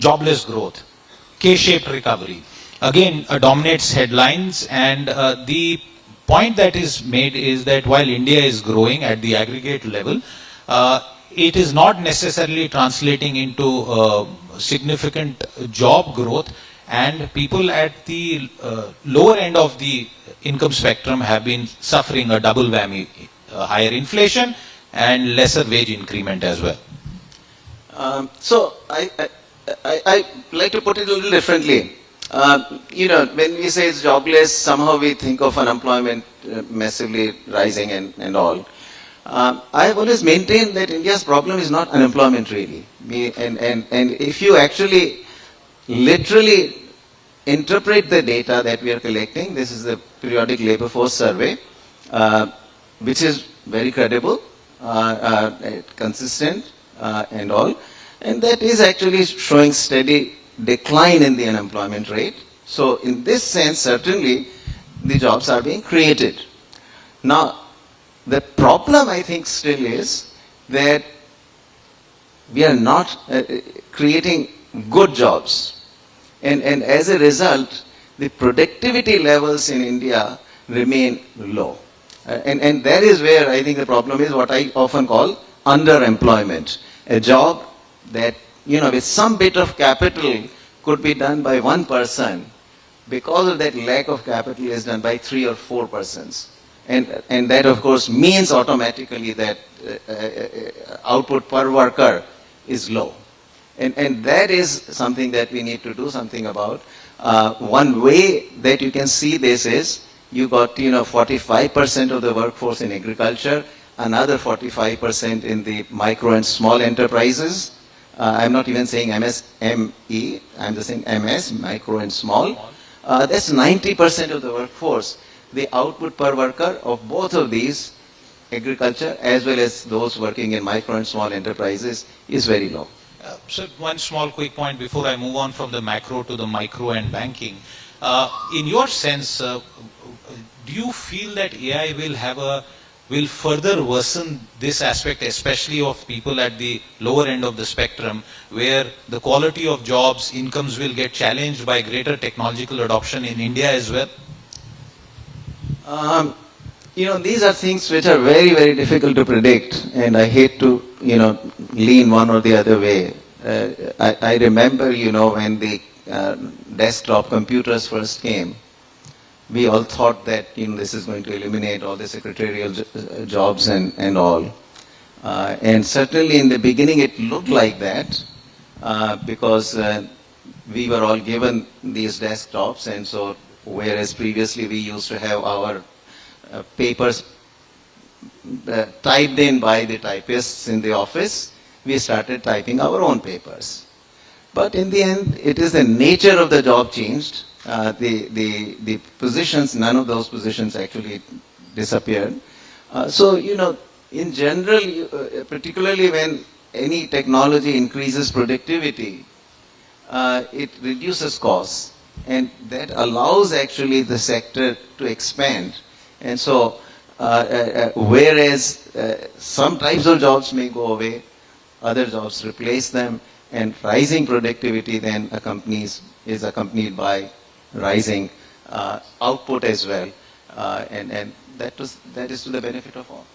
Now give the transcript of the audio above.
jobless growth, K-shaped recovery, again dominates headlines, and the point that is made is that while India is growing at the aggregate level, it is not necessarily translating into significant job growth, and people at the lower end of the income spectrum have been suffering a double whammy, higher inflation and lesser wage increment as well. So I like to put it a little differently. When we say it's jobless, somehow we think of unemployment massively rising and all. I have always maintained that India's problem is not unemployment really. And if you actually literally interpret the data that we are collecting, this is the periodic labor force survey, which is very credible, consistent and all, and that is actually showing steady decline in the unemployment rate. So in this sense, certainly the jobs are being created. Now, the problem I think still is that we are not creating good jobs. And as a result, the productivity levels in India remain low. And that is where I think the problem is what I often call underemployment. A job that, with some bit of capital could be done by one person, because of that lack of capital is done by 3 or 4 persons. And that of course means automatically that output per worker is low. And that is something that we need to do something about. One way that you can see this is, you got 45% of the workforce in agriculture, another 45% in the micro and small enterprises. I'm not even saying MSME, I'm just saying MS, micro and small. That's 90% of the workforce. The output per worker of both of these, agriculture as well as those working in micro and small enterprises, is very low. So one small quick point before I move on from the macro to the micro and banking. In your sense, do you feel that AI will further worsen this aspect, especially of people at the lower end of the spectrum, where the quality of jobs, incomes will get challenged by greater technological adoption in India as well? These are things which are very, very difficult to predict, and I hate to, lean one or the other way. I remember, when the desktop computers first came, we all thought that, this is going to eliminate all the secretarial jobs and all. And certainly in the beginning it looked like that, because we were all given these desktops, and so whereas previously we used to have our papers typed in by the typists in the office, we started typing our own papers. But in the end, it is the nature of the job changed. The positions, none of those positions actually disappeared. So, in general, particularly when any technology increases productivity, it reduces costs. And that allows actually the sector to expand. And so, whereas some types of jobs may go away, other jobs replace them, and rising productivity then is accompanied by rising output as well. And that is to the benefit of all.